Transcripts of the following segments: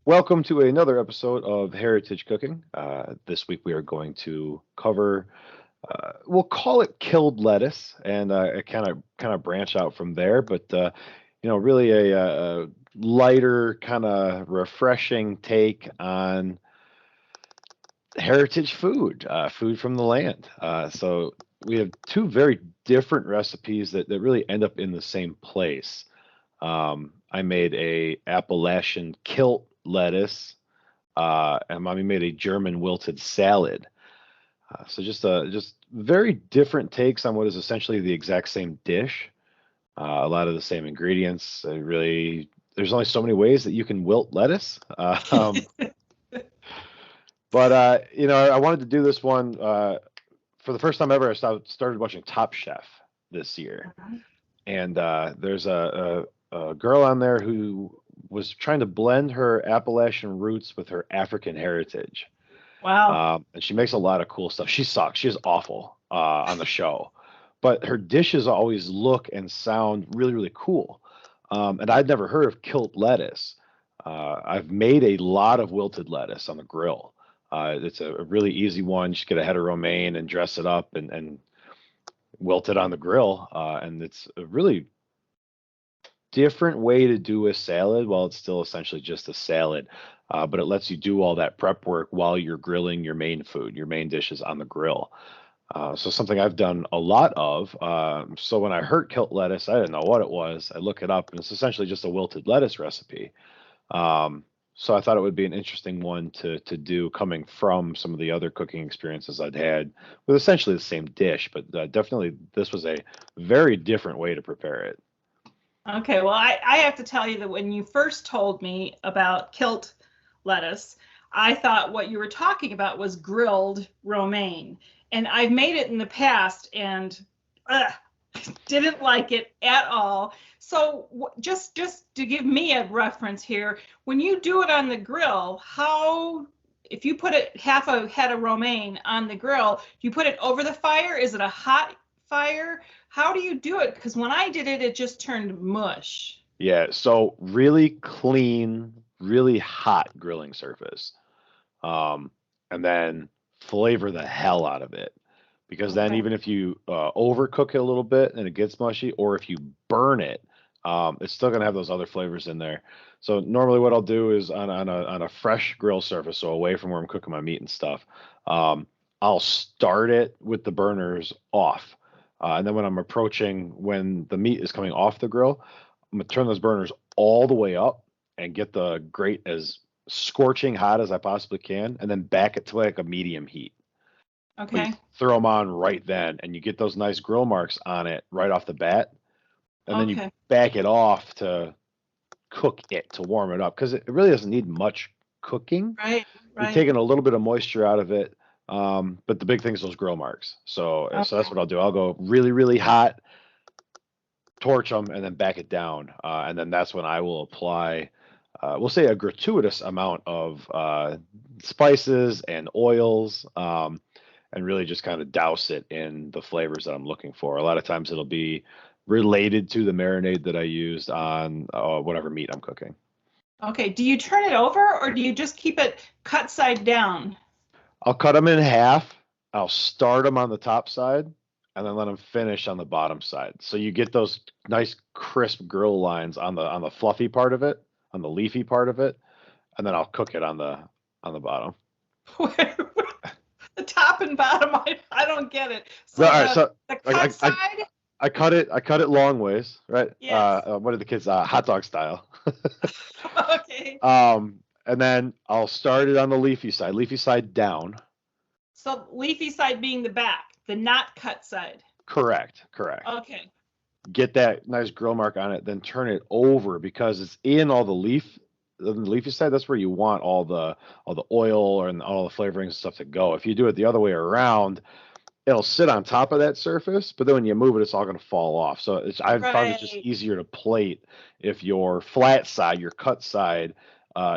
Welcome to another episode of Heritage Cooking. This week we are going to cover, we'll call it killed lettuce, and kind of branch out from there. But really a lighter, kind of refreshing take on heritage food, food from the land. So we have two very different recipes that really end up in the same place. I made a Appalachian kilt lettuce, and mommy made a German wilted salad. So just very different takes on what is essentially the exact same dish. A lot of the same ingredients. There's only so many ways that you can wilt lettuce. But I wanted to do this one for the first time ever. Started watching Top Chef this year, and there's a girl on there who was trying to blend her Appalachian roots with her African heritage. Wow. And she makes a lot of cool stuff. She sucks. She is awful on the show, but her dishes always look and sound really, really cool. And I'd never heard of kilt lettuce. I've made a lot of wilted lettuce on the grill. It's a really easy one. Just get a head of romaine and dress it up and wilt it on the grill. And it's a really different way to do a salad while it's still essentially just a salad. But it lets you do all that prep work while you're grilling your main food, your main dishes on the grill. So something I've done a lot of. So when I heard kilt lettuce, I didn't know what it was. I look it up, and it's essentially just a wilted lettuce recipe. So I thought it would be an interesting one to do, coming from some of the other cooking experiences I'd had with essentially the same dish, but definitely this was a very different way to prepare it. Okay, well, I have to tell you that when you first told me about kilt lettuce, I thought what you were talking about was grilled romaine. And I've made it in the past and didn't like it at all. So just to give me a reference here, when you do it on the grill, if you put half a head of romaine on the grill, you put it over the fire? Is it a hot fire? How do you do it? Because when I did it, it just turned mush. Yeah, so really clean, really hot grilling surface. And then flavor the hell out of it. Because then Okay. even if you overcook it a little bit and it gets mushy, or if you burn it, it's still gonna have those other flavors in there. So normally what I'll do is on a fresh grill surface, so away from where I'm cooking my meat and stuff, I'll start it with the burners off. And then when the meat is coming off the grill, I'm gonna turn those burners all the way up and get the grate as scorching hot as I possibly can, and then back it to like a medium heat. But you Okay. throw them on right then, and you get those nice grill marks on it right off the bat, and then you Okay. back it off to cook it, to warm it up, because it really doesn't need much cooking. Right. You're Right. taking a little bit of moisture out of it, but the big thing is those grill marks. So that's Okay. what I'll do. I'll go really, really hot, torch them, and then back it down, and then that's when I will apply, we'll say, a gratuitous amount of spices and oils, and really just kind of douse it in the flavors that I'm looking for. A lot of times it'll be related to the marinade that I used on whatever meat I'm cooking. Okay. Do you turn it over or do you just keep it cut side down? I'll cut them in half. I'll start them on the top side and then let them finish on the bottom side. So you get those nice crisp grill lines on the fluffy part of it, on the leafy part of it, and then I'll cook it on the bottom. The top and bottom, I don't get it. No, So all right, so the I, cut I, I side? I cut it long ways, right? Yes. What are the kids? Hot dog style. Okay. And then I'll start it on the leafy side down. So leafy side being the back, the not cut side. Correct. Okay. Get that nice grill mark on it, then turn it over because it's in all the leafy side. That's where you want all the oil and all the flavorings and stuff to go. If you do it the other way around, it'll sit on top of that surface, but then when you move it, it's all going to fall off. So I've found it just Right. easier to plate if your flat side, your cut side,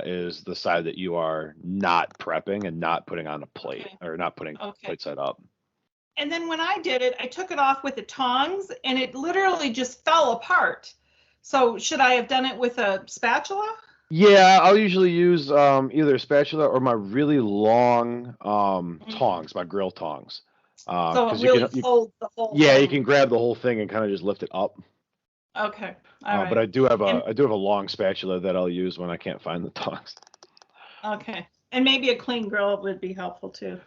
is the side that you are not prepping and not putting on a plate, Okay. or not putting Okay. plate side up. And then when I did it, I took it off with the tongs and it literally just fell apart. So should I have done it with a spatula? Yeah, I'll usually use either a spatula or my really long Mhm. tongs, my grill tongs. So it Because really holds the whole yeah, you thing. can grab the whole thing and kind of just lift it up. Okay. All But right. And I do have a long spatula that I'll use when I can't find the tongs. okay. And maybe a clean grill would be helpful too.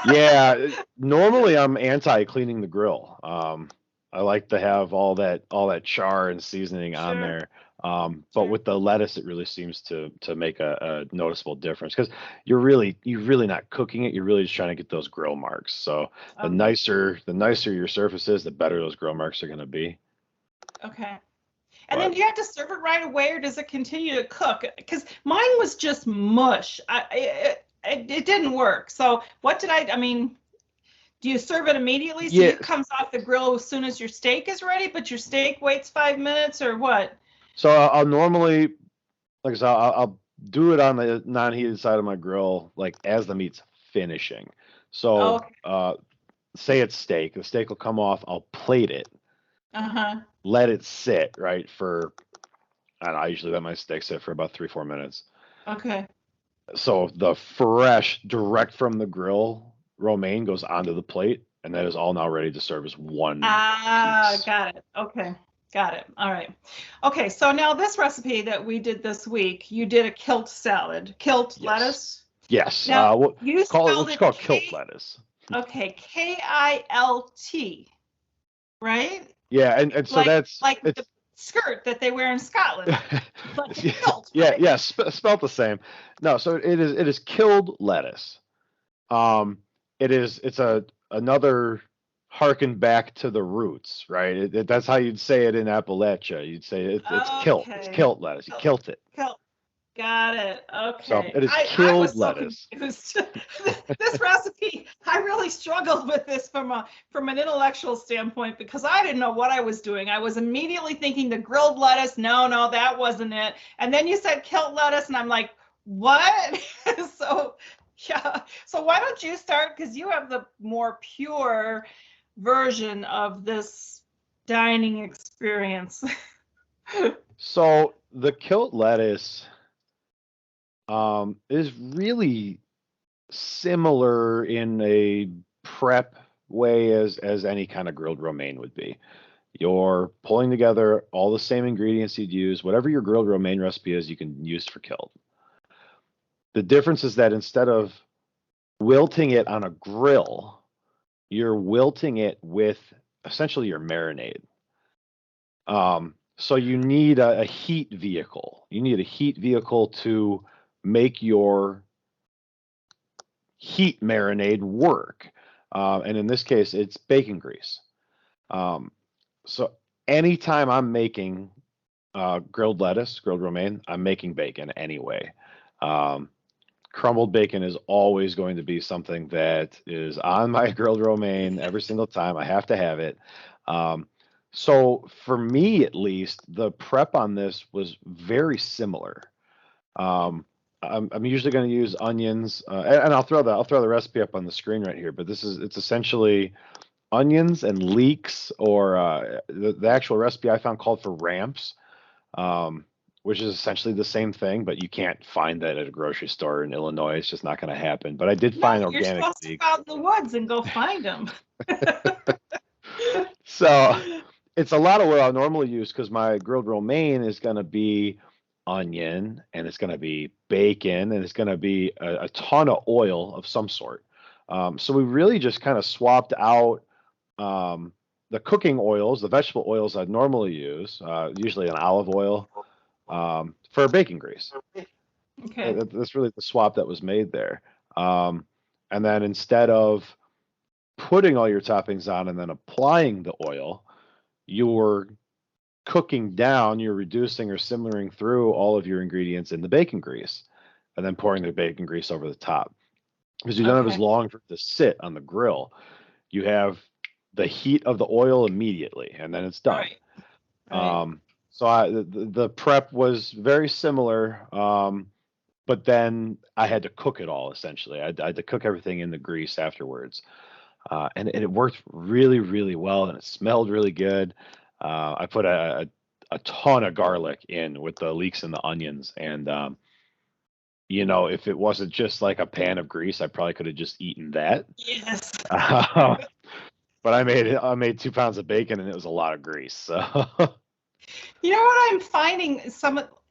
Yeah, normally I'm anti cleaning the grill. I like to have all that char and seasoning on Sure. there. But Sure. with the lettuce, it really seems to make a noticeable difference because you're really not cooking it. You're really just trying to get those grill marks. So Okay. the nicer your surface is, the better those grill marks are going to be. Okay. And then But do you have to serve it right away, or does it continue to cook? Because mine was just mush. It didn't work. So what did I mean, do you serve it immediately so yeah, it comes off the grill as soon as your steak is ready, but your steak waits 5 minutes or what? so I'll normally, like I said, I'll do it on the non-heated side of my grill, like as the meat's finishing. So Okay. say it's steak, the steak will come off. I'll plate it, Uh-huh. let it sit right for. I don't know, I usually let my steak sit for about 3 4 minutes. Okay. So the fresh, direct from the grill romaine goes onto the plate, and that is all now ready to serve as one Ah, piece. got it. Okay. Got it. All right. Okay, so now this recipe that we did this week, you did a kilt salad, kilt Yes, lettuce. yes. Now, you spelled Let's it call it kilt K, lettuce. okay, Kilt, right? Yeah, and so that's Like the it's skirt that they wear in Scotland, like a kilt, yeah, right? yeah, spelt the same. No, so it is killed lettuce. Um, it's a another harken back to the roots, right? That's how you'd say it in Appalachia. You'd say it's kilt. It's Okay. kilt lettuce. You Kilt. kilt it. Kilt. Got it. So Okay. it is I killed was so lettuce. confused. This recipe, I really struggled with this from an intellectual standpoint because I didn't know what I was doing. I was immediately thinking the grilled lettuce. No, no, that wasn't it. And then you said kilt lettuce, and I'm like, what? So yeah. So why don't you start? Because you have the more pure version of this dining experience. So the kilt lettuce is really similar in a prep way as any kind of grilled romaine would be. You're pulling together all the same ingredients you'd use. Whatever your grilled romaine recipe is, you can use for kilt. The difference is that instead of wilting it on a grill, you're wilting it with essentially your marinade. So you need a heat vehicle. You need a heat vehicle to make your heat marinade work. And in this case, it's bacon grease. Um, so anytime I'm making grilled lettuce, grilled romaine, I'm making bacon anyway. Um, Crumbled bacon is always going to be something that is on my grilled romaine every single time. I have to have it. Um, so for me, at least, the prep on this was very similar. Um, I'm usually going to use onions, and I'll throw the recipe up on the screen right here. But it's essentially onions and leeks, or the actual recipe I found called for ramps, um, which is essentially the same thing, but you can't find that at a grocery store in Illinois. It's just not going to happen. But I did No, find you're organic supposed to go leeks. out in the woods and go find them. So it's a lot of what I normally use because my grilled romaine is going to be onion and it's going to be bacon and it's going to be a ton of oil of some sort. So we really just kind of swapped out um, the cooking oils, the vegetable oils I'd normally use, usually an olive oil, for bacon grease. Okay. That's really the swap that was made there. Um, and then instead of putting all your toppings on and then applying the oil, you're cooking down, you're reducing or simmering through all of your ingredients in the bacon grease and then pouring the bacon grease over the top. Because you don't have as Okay. long for it to sit on the grill. You have the heat of the oil immediately and then it's done. Right. Right. Um, the prep was very similar, but then I had to cook it all essentially. I had to cook everything in the grease afterwards, and it worked really, really well, and it smelled really good. I put a ton of garlic in with the leeks and the onions. And, you know, if it wasn't just like a pan of grease, I probably could have just eaten that. Yes. But I made 2 pounds of bacon and it was a lot of grease. So You know what I'm finding,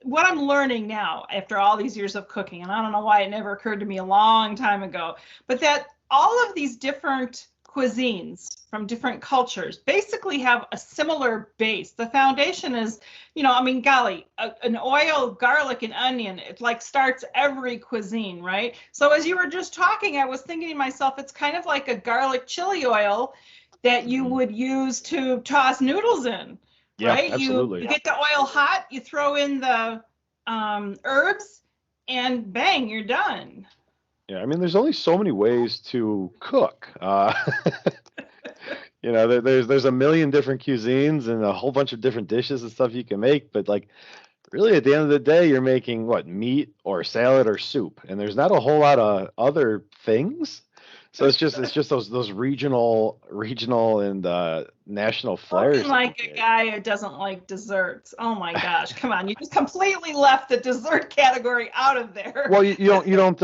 what I'm learning now after all these years of cooking, and I don't know why it never occurred to me a long time ago, but that all of these different cuisines from different cultures basically have a similar base. The foundation is, you know, I mean, golly, an oil, garlic, and onion, it like starts every cuisine, right? So as you were just talking, I was thinking to myself, it's kind of like a garlic chili oil that you would use to toss noodles in. yeah, Right? absolutely. You get the oil hot, you throw in the herbs, and bang, you're done. Yeah, I mean, there's only so many ways to cook. You know, there's a million different cuisines and a whole bunch of different dishes and stuff you can make, but like really at the end of the day, you're making what, meat or salad or soup, and there's not a whole lot of other things. So it's just those regional and national flares. Spoken like a guy who doesn't like desserts. Oh my gosh, come on! You just completely left the dessert category out of there. Well, you don't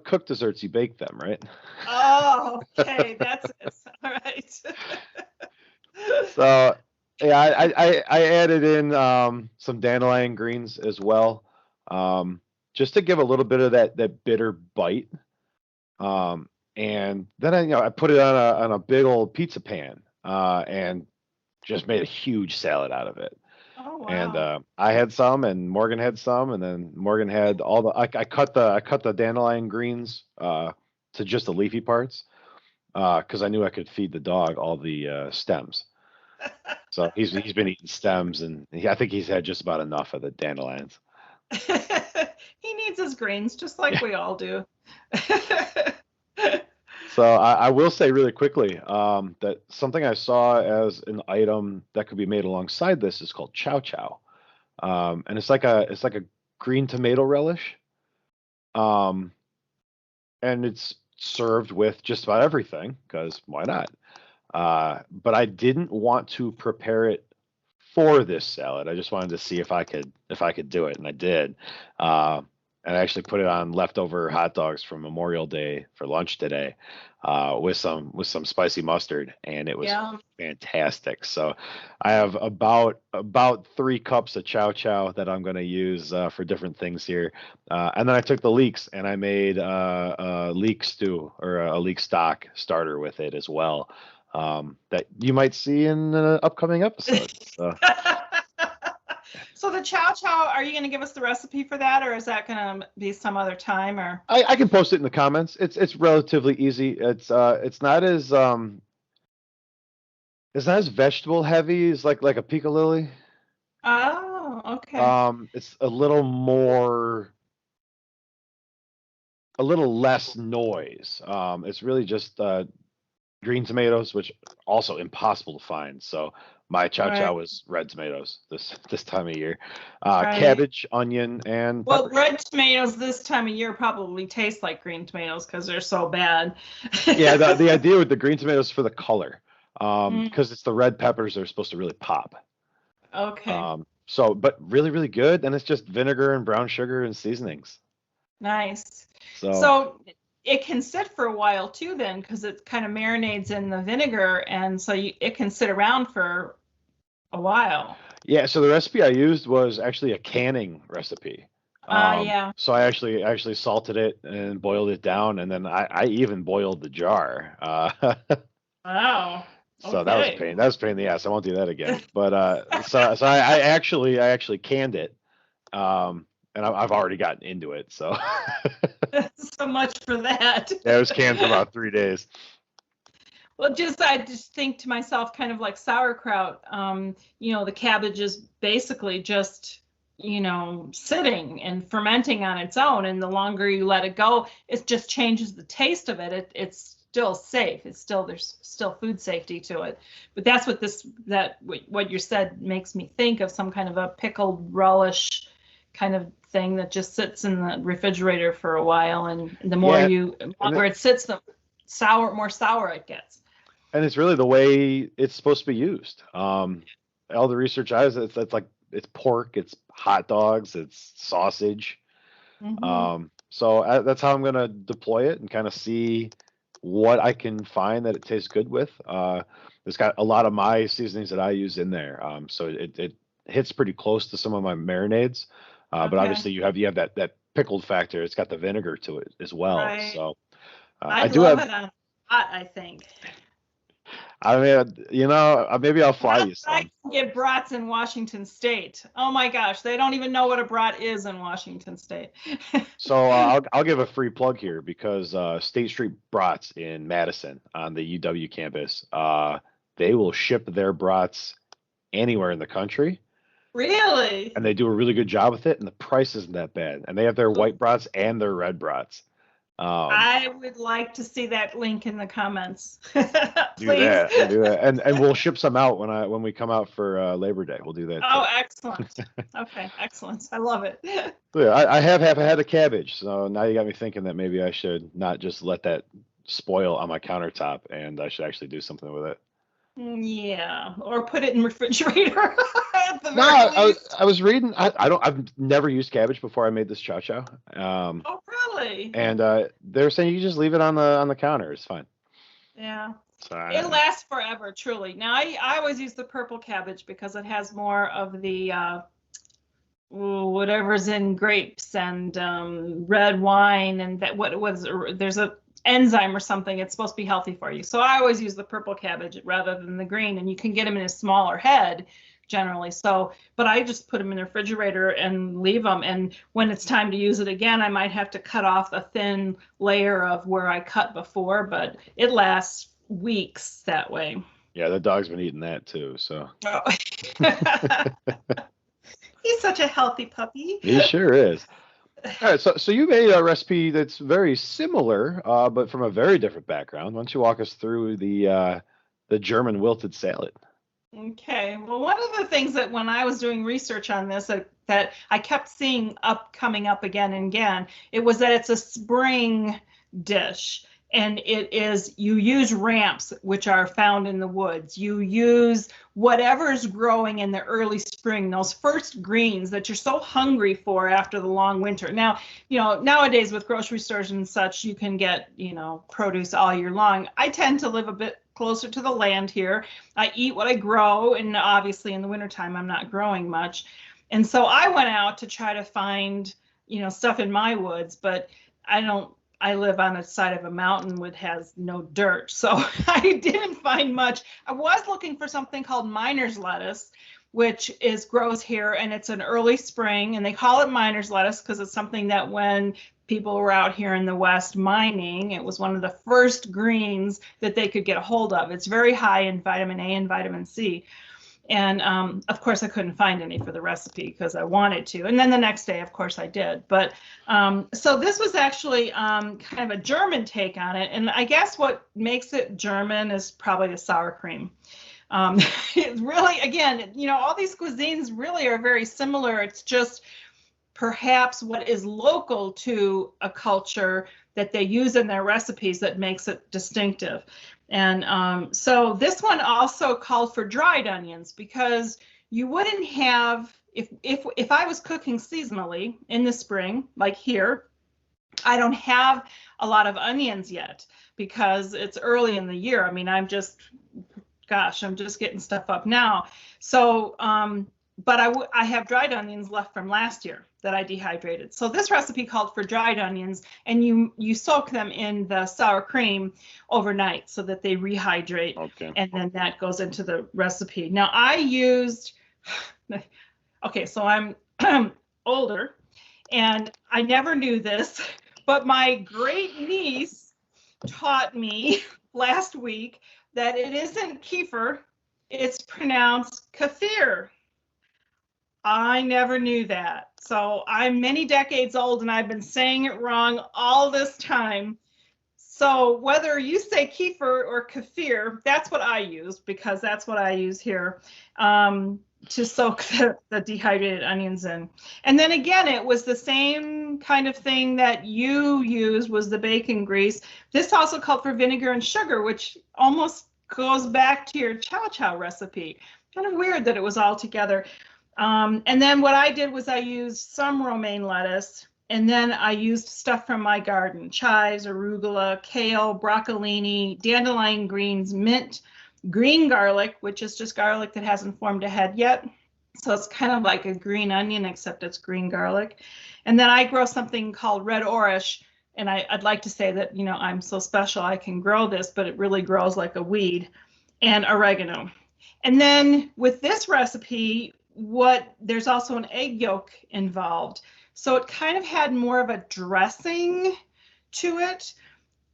cook desserts, you bake them, right? Oh, okay, that's it. All right. So yeah, I added in some dandelion greens as well, just to give a little bit of that bitter bite. And then I put it on a big old pizza pan, and just made a huge salad out of it. Oh wow. And I had some, and Morgan had some, and then Morgan had all the. I cut the dandelion greens to just the leafy parts, because I knew I could feed the dog all the stems. So he's been eating stems, and I think he's had just about enough of the dandelions. He needs his greens just like we all do. So I will say really quickly that something I saw as an item that could be made alongside this is called chow chow, and it's like a green tomato relish, and it's served with just about everything because why not? But I didn't want to prepare it for this salad. I just wanted to see if I could do it, and I did. And I actually put it on leftover hot dogs from Memorial Day for lunch today, with some spicy mustard, and it was fantastic. So I have about 3 cups of chow chow that I'm going to use for different things here, and then I took the leeks and I made a leek stew or a leek stock starter with it as well, that you might see in an upcoming episode. So. So the chow chow, are you going to give us the recipe for that, or is that going to be some other time? Or I can post it in the comments. It's relatively easy. It's not as vegetable heavy as like a pico lily. Oh, okay. It's a little less noise. It's really just green tomatoes, which also impossible to find. So my chow chow was red tomatoes this time of year, cabbage, onion, and well, peppers. red tomatoes this time of year probably taste like green tomatoes because they're so bad. Yeah, the idea with the green tomatoes for the color, because it's the red peppers that are supposed to really pop. Okay. So, but really, really good, and it's just vinegar and brown sugar and seasonings. Nice. So it can sit for a while too, then, because it kind of marinades in the vinegar, and so it can sit around for a while. Yeah. So the recipe I used was actually a canning recipe. Yeah. So I actually salted it and boiled it down, and then I even boiled the jar. Wow. So that was a pain. That was a pain in the ass. I won't do that again. But so I actually canned it. And I've already gotten into it, so. So much for that. Yeah, it was canned for about 3 days. Well, I just think to myself, kind of like sauerkraut. The cabbage is basically just, sitting and fermenting on its own, and the longer you let it go, it just changes the taste of it. It's still safe. There's still food safety to it. But that's what you said makes me think of some kind of a pickled relish kind of thing that just sits in the refrigerator for a while, and the longer it sits, the more sour it gets. And it's really the way it's supposed to be used. All the research it's like it's pork, it's hot dogs, it's sausage. Mm-hmm. So that's how I'm gonna deploy it and kind of see what I can find that it tastes good with. It's got a lot of my seasonings that I use in there, so it hits pretty close to some of my marinades. But Okay. obviously you have that pickled factor. It's got the vinegar to it as well. Right. So I I'd do love have. it on hot, I think. I mean, maybe I'll fly Not you that I some. can get brats in Washington State. Oh my gosh, they don't even know what a brat is in Washington State. So I'll give a free plug here because State Street Brats in Madison on the UW campus, they will ship their brats anywhere in the country, Really? and they do a really good job with it, and the price isn't that bad. And they have their white brats and their red brats. Um, I would like to see that link in the comments. do Please. that, we'll do that, and we'll ship some out when we come out for Labor Day. We'll do that too. Oh, excellent. Okay, excellent. I love it. So, yeah, I have had a cabbage, so now you got me thinking that maybe I should not just let that spoil on my countertop, and I should actually do something with it. Yeah, or put it in refrigerator at the No, very least. I was reading. I've never used cabbage before I made this chow chow. Oh, really? And they were saying you just leave it on the counter. It's fine. Yeah. So It lasts forever, truly. Now, I always use the purple cabbage because it has more of the whatever's in grapes and red wine and that what was there's a enzyme or something. It's supposed to be healthy for you. So I always use the purple cabbage rather than the green, and you can get them in a smaller head generally. So, but I just put them in the refrigerator and leave them. And when it's time to use it again, I might have to cut off a thin layer of where I cut before, but it lasts weeks that way. yeah, the dog's been eating that too. So Oh. He's such a healthy puppy. he sure is. All right, so you made a recipe that's very similar, but from a very different background. Why don't you walk us through the German wilted salad? Okay. Well, one of the things that when I was doing research on this that I kept seeing coming up again and again, it was that it's a spring dish. And it is, you use ramps, which are found in the woods. You use whatever's growing in the early spring, those first greens that you're so hungry for after the long winter. Now, nowadays with grocery stores and such, you can get, produce all year long. I tend to live a bit closer to the land here. I eat what I grow, and obviously in the wintertime, I'm not growing much. And so I went out to try to find, stuff in my woods, but I live on the side of a mountain which has no dirt, so I didn't find much. I was looking for something called miner's lettuce, which grows here, and it's an early spring, and they call it miner's lettuce because it's something that when people were out here in the West mining, it was one of the first greens that they could get a hold of. It's very high in vitamin A and vitamin C. And of course, I couldn't find any for the recipe because I wanted to. And then the next day, of course, I did. But so this was actually kind of a German take on it. And I guess what makes it German is probably the sour cream. It's really, again, all these cuisines really are very similar. It's just perhaps what is local to a culture that they use in their recipes that makes it distinctive. And so this one also called for dried onions because you wouldn't have, if I was cooking seasonally in the spring, like here, I don't have a lot of onions yet because it's early in the year. I mean, I'm just getting stuff up now. So, but I have dried onions left from last year that I dehydrated. So this recipe called for dried onions, and you soak them in the sour cream overnight so that they rehydrate. Okay. And then that goes into the recipe. Now I used, okay, so I'm older, and I never knew this, but my great niece taught me last week that it isn't kefir, it's pronounced kefir. I never knew that. So I'm many decades old and I've been saying it wrong all this time. So whether you say kefir or kefir, that's what I use because that's what I use here to soak the dehydrated onions in. And then again, it was the same kind of thing that you used was the bacon grease. This also called for vinegar and sugar, which almost goes back to your chow chow recipe. Kind of weird that it was all together. And then what I did was I used some romaine lettuce, and then I used stuff from my garden: chives, arugula, kale, broccolini, dandelion greens, mint, green garlic, which is just garlic that hasn't formed a head yet. So it's kind of like a green onion, except it's green garlic. And then I grow something called red Orach. And I'd like to say that, I'm so special I can grow this, but it really grows like a weed, and oregano. And then with this recipe, there's also an egg yolk involved. So it kind of had more of a dressing to it.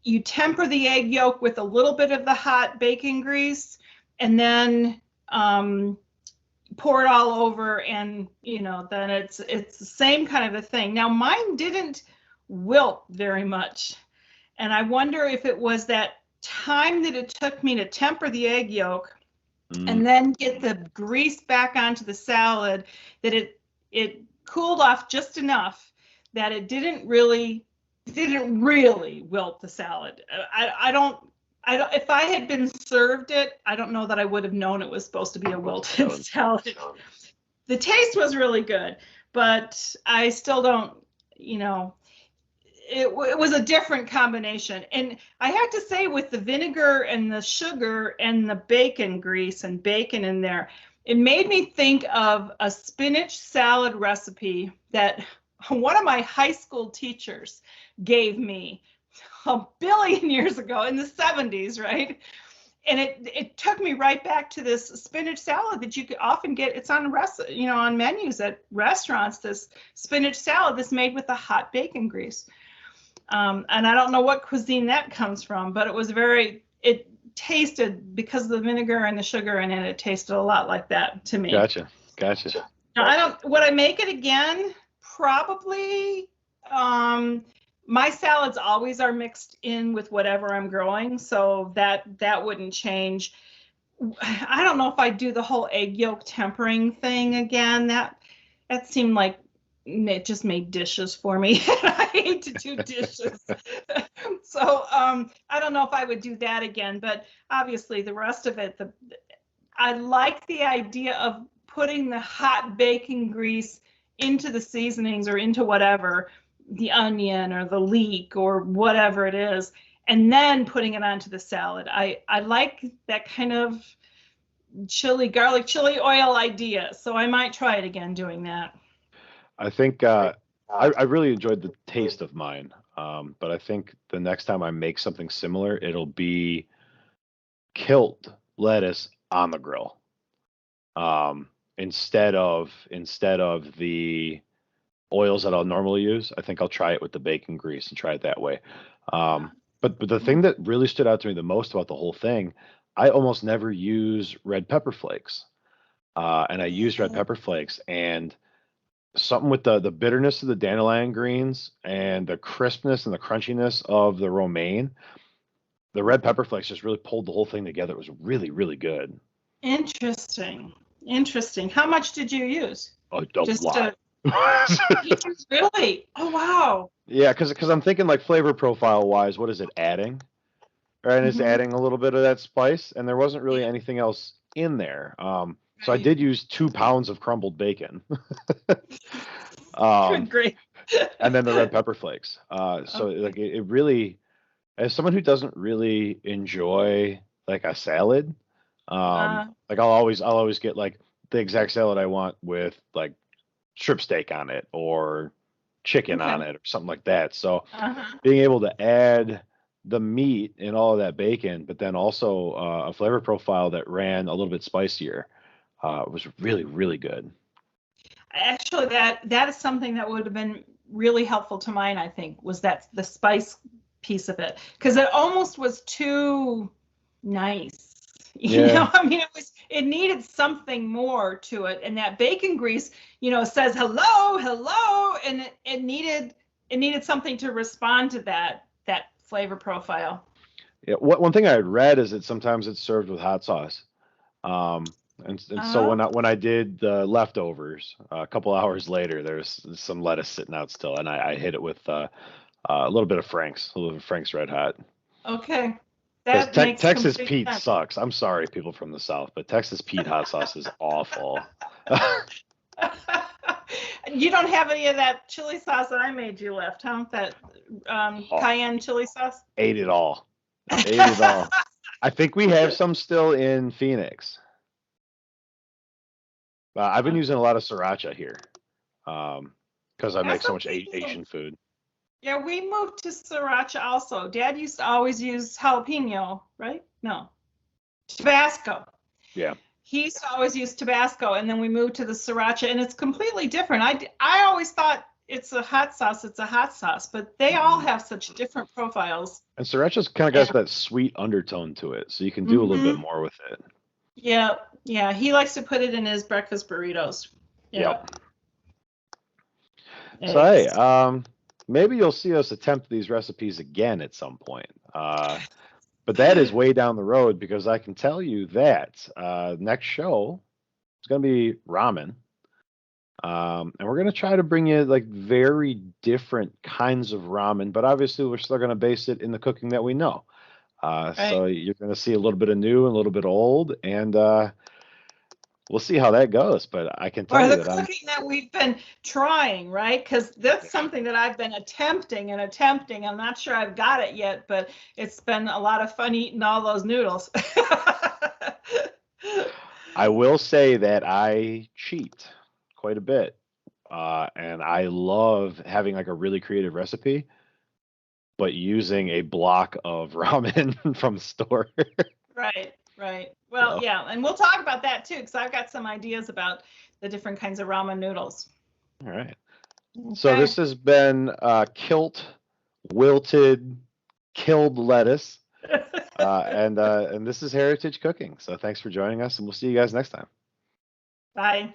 You temper the egg yolk with a little bit of the hot bacon grease, and then pour it all over, and then it's the same kind of a thing. Now mine didn't wilt very much, and I wonder if it was that time that it took me to temper the egg yolk and then get the grease back onto the salad, that it cooled off just enough that it didn't really wilt the salad. I don't if I had been served it, I don't know that I would have known it was supposed to be a wilted salad. The taste was really good, but I still don't, it was a different combination. And I have to say, with the vinegar and the sugar and the bacon grease and bacon in there, it made me think of a spinach salad recipe that one of my high school teachers gave me a billion years ago in the 70s, right? And it took me right back to this spinach salad that you could often get. It's on on menus at restaurants. This spinach salad that's made with the hot bacon grease. And I don't know what cuisine that comes from, but it tasted, because of the vinegar and the sugar in it, it tasted a lot like that to me. Gotcha. Now, would I make it again? Probably. My salads always are mixed in with whatever I'm growing, so that wouldn't change. I don't know if I'd do the whole egg yolk tempering thing again. That seemed like it just made dishes for me. I hate to do dishes. So I don't know if I would do that again, but obviously the rest of it, I like the idea of putting the hot bacon grease into the seasonings or into whatever, the onion or the leek or whatever it is, and then putting it onto the salad. I like that kind of garlic chili oil idea, so I might try it again doing that. I think I really enjoyed the taste of mine, but I think the next time I make something similar, it'll be Kilt lettuce on the grill, instead of the oils that I'll normally use. I think I'll try it with the bacon grease and try it that way. But the thing that really stood out to me the most about the whole thing, I almost never use red pepper flakes, and I used red pepper flakes, and something with the bitterness of the dandelion greens and the crispness and the crunchiness of the romaine, the red pepper flakes just really pulled the whole thing together. It was really, really good. Interesting. How much did you use? A lot. Really? Oh, wow. Yeah, because I'm thinking, like, flavor profile wise, what is it adding? Right, and it's adding a little bit of that spice, and there wasn't really anything else in there. So I did use 2 pounds of crumbled bacon. Great. And then the red pepper flakes. So like it really, as someone who doesn't really enjoy like a salad, like I'll always get like the exact salad I want with like strip steak on it or chicken on it or something like that. So being able to add the meat and all of that bacon, but then also a flavor profile that ran a little bit spicier, was really, really good. Actually, that is something that would have been really helpful to mine, I think, was that the spice piece of it, because it almost was too nice. I mean, it needed something more to it, and that bacon grease, says hello, and it needed something to respond to that flavor profile. Yeah, one thing I had read is that sometimes it's served with hot sauce. And so when I did the leftovers, a couple hours later, there's some lettuce sitting out still, and I hit it with a little bit of Frank's Red Hot. Okay. That makes Texas Pete sense. sucks. I'm sorry, people from the South, but Texas Pete hot sauce is awful. You don't have any of that chili sauce that I made you left, huh? That cayenne chili sauce? Ate it all. Ate it all. I think we have some still in Phoenix. I've been using a lot of sriracha here because I make so much Asian food. Yeah, we moved to sriracha also. Dad used to always use jalapeno, right? No, Tabasco. Yeah. He used to always use Tabasco, and then we moved to the sriracha, and it's completely different. I always thought it's a hot sauce, but they all have such different profiles. And sriracha's kind of got that sweet undertone to it, so you can do a little bit more with it. Yeah, yeah. He likes to put it in his breakfast burritos. Yeah. Yep. So hey, maybe you'll see us attempt these recipes again at some point. But that is way down the road because I can tell you that next show is going to be ramen. And we're going to try to bring you like very different kinds of ramen, but obviously we're still going to base it in the cooking that we know. So you're going to see a little bit of new and a little bit of old, and we'll see how that goes. But I can tell you that cooking that we've been trying, right? Because that's something that I've been attempting. I'm not sure I've got it yet, but it's been a lot of fun eating all those noodles. I will say that I cheat quite a bit, and I love having like a really creative recipe, but using a block of ramen from the store. Right. Well, yeah, and we'll talk about that too, because I've got some ideas about the different kinds of ramen noodles. All right. Okay. So this has been Kilt, wilted, killed lettuce, and this is Heritage Cooking. So thanks for joining us, and we'll see you guys next time. Bye.